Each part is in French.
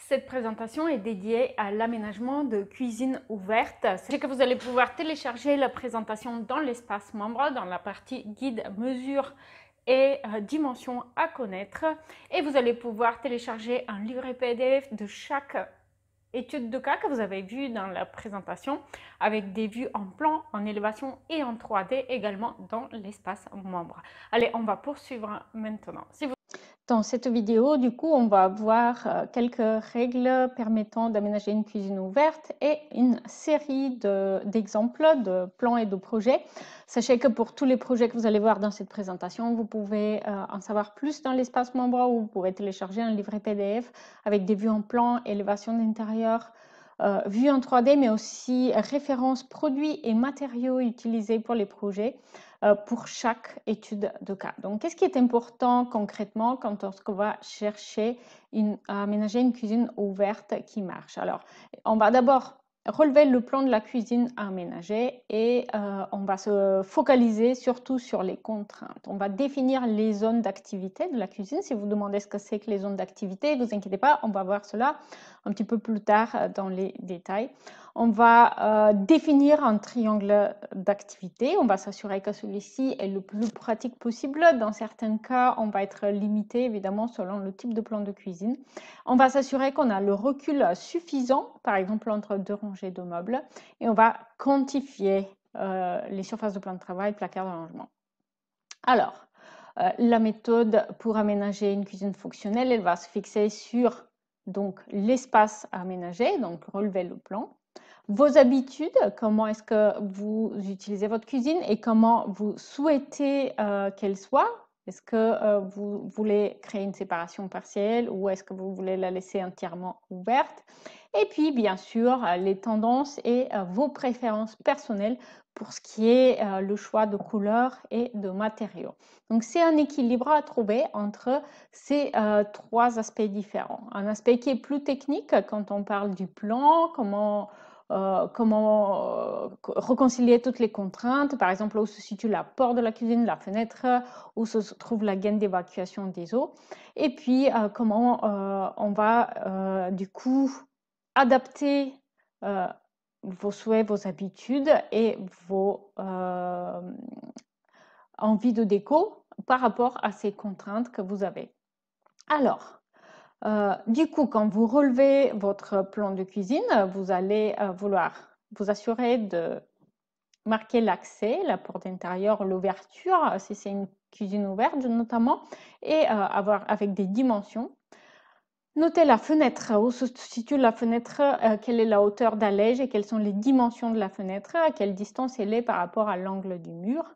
Cette présentation est dédiée à l'aménagement de cuisine ouverte. C'est que vous allez pouvoir télécharger la présentation dans l'espace membre, dans la partie guide, mesures et dimensions à connaître. Et vous allez pouvoir télécharger un livret PDF de chaque étude de cas que vous avez vu dans la présentation, avec des vues en plan, en élévation et en 3D également dans l'espace membre. Allez, on va poursuivre maintenant. Dans cette vidéo, du coup, on va voir quelques règles permettant d'aménager une cuisine ouverte et une série d'exemples de plans et de projets. Sachez que pour tous les projets que vous allez voir dans cette présentation, vous pouvez en savoir plus dans l'espace membre où vous pouvez télécharger un livret PDF avec des vues en plan, élévation d'intérieur, vues en 3D, mais aussi références produits et matériaux utilisés pour les projets. Pour chaque étude de cas. Donc, qu'est-ce qui est important concrètement quand on va chercher à aménager une cuisine ouverte qui marche? Alors, on va d'abord relever le plan de la cuisine à aménager et on va se focaliser surtout sur les contraintes. On va définir les zones d'activité de la cuisine. Si vous demandez ce que c'est que les zones d'activité, ne vous inquiétez pas, on va voir cela un petit peu plus tard dans les détails. On va définir un triangle d'activité. On va s'assurer que celui-ci est le plus pratique possible. Dans certains cas, on va être limité évidemment selon le type de plan de cuisine. On va s'assurer qu'on a le recul suffisant, par exemple entre deux rangées de meubles, et on va quantifier les surfaces de plan de travail, placards de rangement. Alors, la méthode pour aménager une cuisine fonctionnelle, elle va se fixer sur donc l'espace à aménager, donc relever le plan. Vos habitudes, comment est-ce que vous utilisez votre cuisine et comment vous souhaitez qu'elle soit. Est-ce que vous voulez créer une séparation partielle ou est-ce que vous voulez la laisser entièrement ouverte? Et puis, bien sûr, les tendances et vos préférences personnelles pour ce qui est le choix de couleurs et de matériaux. Donc, c'est un équilibre à trouver entre ces trois aspects différents. Un aspect qui est plus technique quand on parle du plan, comment réconcilier toutes les contraintes, par exemple où se situe la porte de la cuisine, la fenêtre, où se trouve la gaine d'évacuation des eaux, et puis comment on va du coup adapter vos souhaits, vos habitudes et vos envies de déco par rapport à ces contraintes que vous avez. Alors, du coup, quand vous relevez votre plan de cuisine, vous allez vouloir vous assurer de marquer l'accès, la porte intérieure, l'ouverture, si c'est une cuisine ouverte notamment, et avoir avec des dimensions. Notez la fenêtre, où se situe la fenêtre, quelle est la hauteur d'allège et quelles sont les dimensions de la fenêtre, à quelle distance elle est par rapport à l'angle du mur.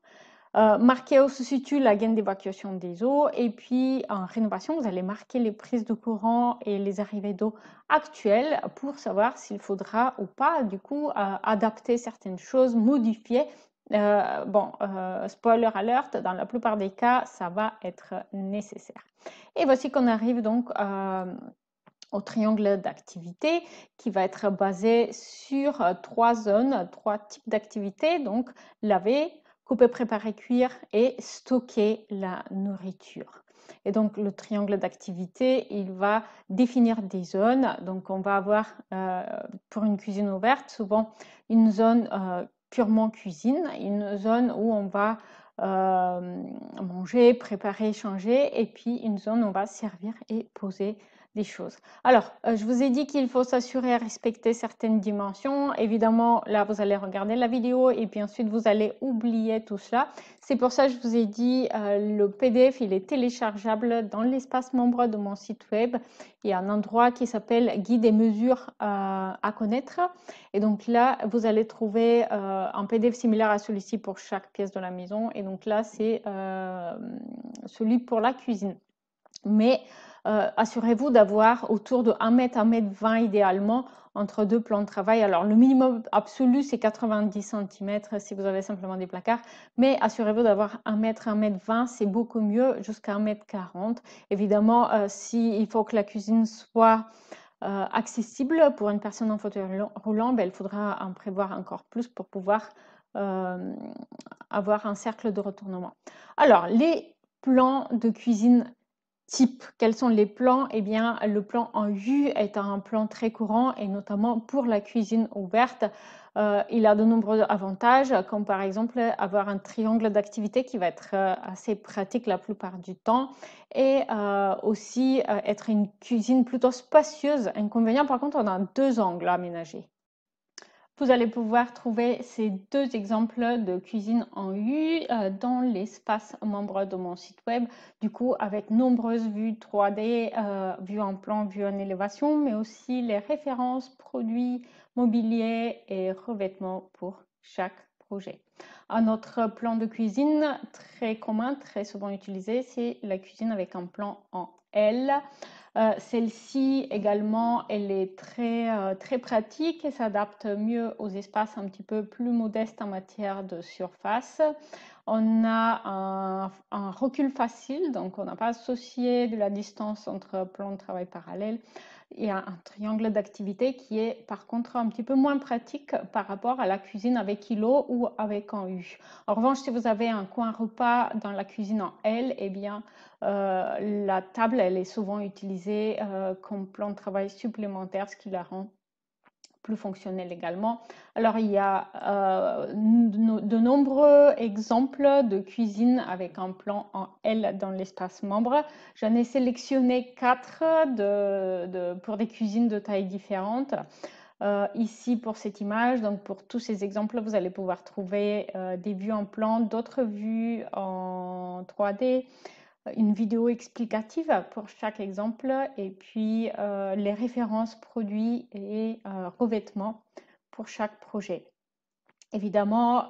Marquez où se situe la gaine d'évacuation des eaux et puis en rénovation, vous allez marquer les prises de courant et les arrivées d'eau actuelles pour savoir s'il faudra ou pas du coup adapter certaines choses, modifier. Spoiler alert, dans la plupart des cas, ça va être nécessaire. Et voici qu'on arrive donc au triangle d'activité qui va être basé sur trois zones, trois types d'activités, donc laver, couper, préparer, cuire et stocker la nourriture. Et donc le triangle d'activité, il va définir des zones. Donc on va avoir pour une cuisine ouverte souvent une zone purement cuisine, une zone où on va manger, préparer, changer, et puis une zone où on va servir et poser des choses. Alors, je vous ai dit qu'il faut s'assurer à respecter certaines dimensions. Évidemment, là, vous allez regarder la vidéo et puis ensuite, vous allez oublier tout cela. C'est pour ça que je vous ai dit, le PDF, il est téléchargeable dans l'espace membre de mon site web. Il y a un endroit qui s'appelle Guide et mesures à connaître. Et donc là, vous allez trouver un PDF similaire à celui-ci pour chaque pièce de la maison. Et donc là, c'est celui pour la cuisine. Mais assurez-vous d'avoir autour de 1 mètre, 1 mètre 20 idéalement entre deux plans de travail. Alors le minimum absolu c'est 90 cm si vous avez simplement des placards, mais assurez-vous d'avoir 1 mètre, 1 mètre 20, c'est beaucoup mieux, jusqu'à 1 mètre 40. Évidemment, s'il faut que la cuisine soit accessible pour une personne en fauteuil roulant, ben, il faudra en prévoir encore plus pour pouvoir avoir un cercle de retournement. Alors, les plans de cuisine type. Quels sont les plans? Eh bien, le plan en U est un plan très courant et notamment pour la cuisine ouverte. Il a de nombreux avantages, comme par exemple avoir un triangle d'activité qui va être assez pratique la plupart du temps et aussi être une cuisine plutôt spacieuse. Inconvénient, par contre, on a deux angles aménagés. Vous allez pouvoir trouver ces deux exemples de cuisine en U dans l'espace membre de mon site web, du coup avec nombreuses vues 3D, vues en plan, vues en élévation, mais aussi les références, produits, mobilier et revêtements pour chaque projet. Un autre plan de cuisine très commun, très souvent utilisé, c'est la cuisine avec un plan en L. Celle-ci également, elle est très pratique et s'adapte mieux aux espaces un petit peu plus modestes en matière de surface. On a un recul facile, donc on n'a pas associé de la distance entre plans de travail parallèles. Il y a un triangle d'activité qui est par contre un petit peu moins pratique par rapport à la cuisine avec îlot ou avec un U. En revanche, si vous avez un coin repas dans la cuisine en L, eh bien, la table, elle est souvent utilisée comme plan de travail supplémentaire, ce qui la rend plus fonctionnelle également. Alors, il y a de nombreux exemples de cuisine avec un plan en L dans l'espace membre. J'en ai sélectionné 4 pour des cuisines de tailles différentes. Ici pour cette image, donc pour tous ces exemples, vous allez pouvoir trouver des vues en plan, d'autres vues en 3D, une vidéo explicative pour chaque exemple et puis les références produits et revêtements pour chaque projet. Évidemment,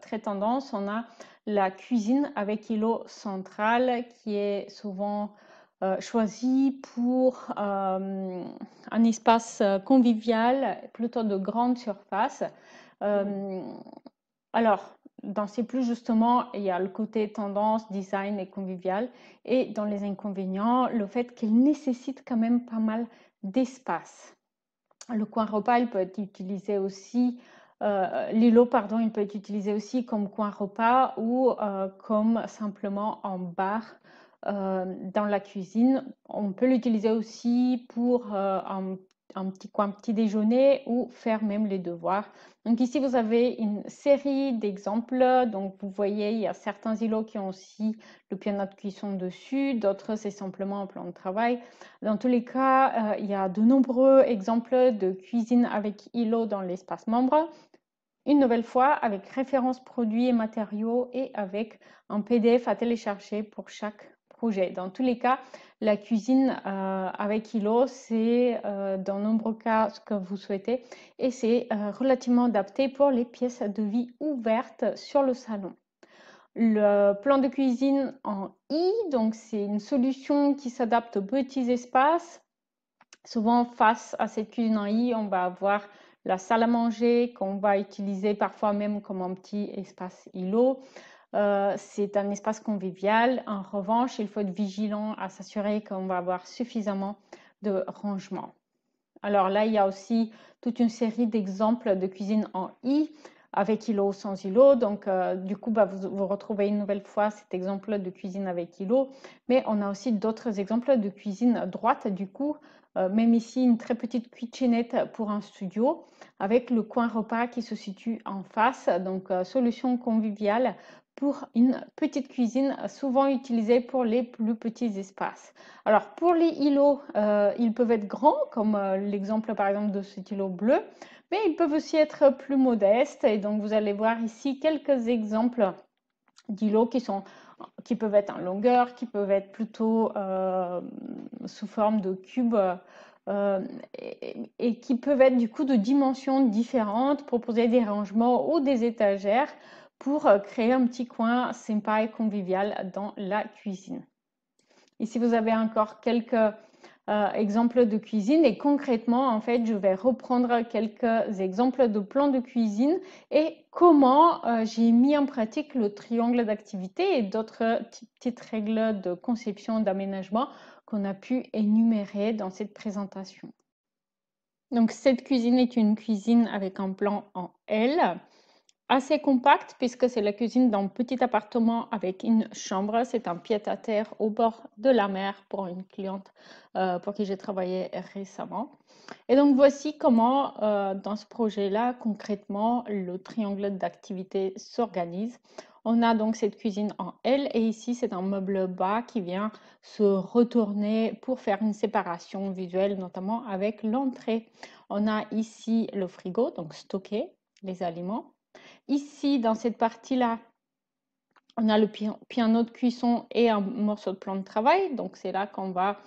très tendance, on a la cuisine avec îlot central qui est souvent choisi pour un espace convivial, plutôt de grande surface. Alors, dans ces plus, justement, il y a le côté tendance, design et convivial. Et dans les inconvénients, le fait qu'il nécessite quand même pas mal d'espace. Le coin repas, il peut être utilisé aussi, l'îlot, pardon, il peut être utilisé aussi comme coin repas ou comme simplement en bar dans la cuisine. On peut l'utiliser aussi pour un petit coin petit déjeuner ou faire même les devoirs. Donc ici, vous avez une série d'exemples. Donc vous voyez, il y a certains îlots qui ont aussi le piano de cuisson dessus, d'autres c'est simplement un plan de travail. Dans tous les cas, il y a de nombreux exemples de cuisine avec îlot dans l'espace membre. Une nouvelle fois, avec références produits et matériaux et avec un PDF à télécharger pour chaque projet. Dans tous les cas, la cuisine avec îlot, c'est dans nombreux cas ce que vous souhaitez et c'est relativement adapté pour les pièces de vie ouvertes sur le salon. Le plan de cuisine en I, donc c'est une solution qui s'adapte aux petits espaces. Souvent, face à cette cuisine en I, on va avoir la salle à manger qu'on va utiliser parfois même comme un petit espace îlot. C'est un espace convivial. En revanche, il faut être vigilant à s'assurer qu'on va avoir suffisamment de rangement. Alors là, il y a aussi toute une série d'exemples de cuisine en I avec îlot ou sans îlot. Donc, du coup, vous retrouvez une nouvelle fois cet exemple de cuisine avec îlot. Mais on a aussi d'autres exemples de cuisine droite. Du coup, même ici, une très petite kitchenette pour un studio avec le coin repas qui se situe en face. Donc, solution conviviale pour une petite cuisine souvent utilisée pour les plus petits espaces. Alors, pour les îlots, ils peuvent être grands, comme l'exemple par exemple de cet îlot bleu, mais ils peuvent aussi être plus modestes. Et donc, vous allez voir ici quelques exemples d'îlots qui peuvent être en longueur, qui peuvent être plutôt sous forme de cubes et qui peuvent être du coup de dimensions différentes, proposer des rangements ou des étagères pour créer un petit coin sympa et convivial dans la cuisine. Ici, vous avez encore quelques exemples de cuisine et concrètement, en fait, je vais reprendre quelques exemples de plans de cuisine et comment j'ai mis en pratique le triangle d'activité et d'autres petites règles de conception d'aménagement qu'on a pu énumérer dans cette présentation. Donc, cette cuisine est une cuisine avec un plan en L. assez compact puisque c'est la cuisine d'un petit appartement avec une chambre. C'est un pied-à-terre au bord de la mer pour une cliente pour qui j'ai travaillé récemment. Et donc voici comment dans ce projet-là, concrètement, le triangle d'activité s'organise. On a donc cette cuisine en L et ici c'est un meuble bas qui vient se retourner pour faire une séparation visuelle, notamment avec l'entrée. On a ici le frigo, donc stocker les aliments. Ici, dans cette partie-là, on a le piano de cuisson et un morceau de plan de travail. Donc, c'est là qu'on va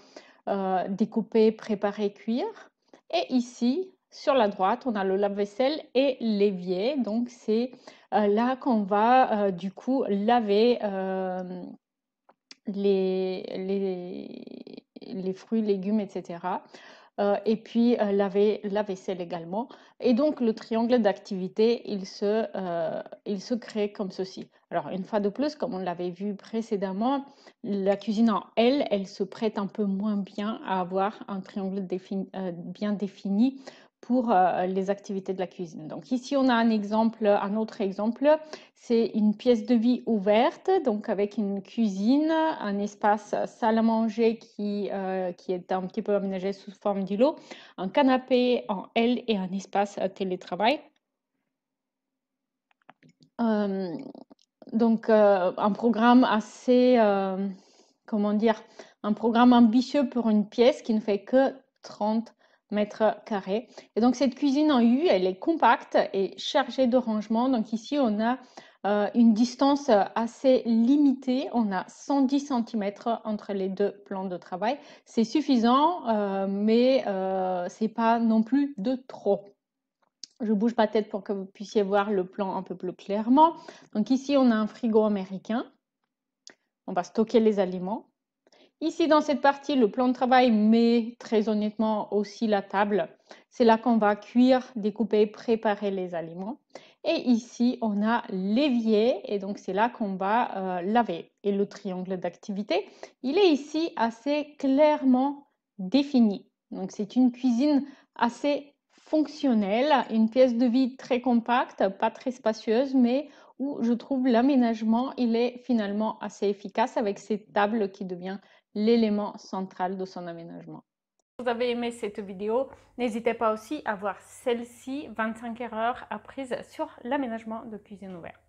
découper, préparer, cuire. Et ici, sur la droite, on a le lave-vaisselle et l'évier. Donc, c'est là qu'on va du coup laver les fruits, légumes, etc. Et puis laver la vaisselle également. Et donc le triangle d'activité, il se crée comme ceci. Alors une fois de plus, comme on l'avait vu précédemment, la cuisine en L, elle se prête un peu moins bien à avoir un triangle bien défini pour les activités de la cuisine. Donc ici, on a un autre exemple, c'est une pièce de vie ouverte, donc avec une cuisine, un espace salle à manger qui est un petit peu aménagé sous forme d'îlot, un canapé en L et un espace télétravail. Donc un programme assez, comment dire, un programme ambitieux pour une pièce qui ne fait que 30 mètres carrés. Et donc cette cuisine en U, elle est compacte et chargée de rangements. Donc ici, on a une distance assez limitée. On a 110 cm entre les deux plans de travail. C'est suffisant, mais c'est pas non plus de trop. Je bouge ma tête pour que vous puissiez voir le plan un peu plus clairement. Donc ici, on a un frigo américain. On va stocker les aliments. Ici, dans cette partie, le plan de travail, mais très honnêtement aussi la table. C'est là qu'on va cuire, découper, préparer les aliments. Et ici, on a l'évier et donc c'est là qu'on va laver. Et le triangle d'activité, il est ici assez clairement défini. Donc c'est une cuisine assez fonctionnelle, une pièce de vie très compacte, pas très spacieuse, mais où je trouve l'aménagement, il est finalement assez efficace avec cette table qui devient l'élément central de son aménagement. Si vous avez aimé cette vidéo, n'hésitez pas aussi à voir celle-ci, 25 erreurs apprises sur l'aménagement de cuisine ouverte.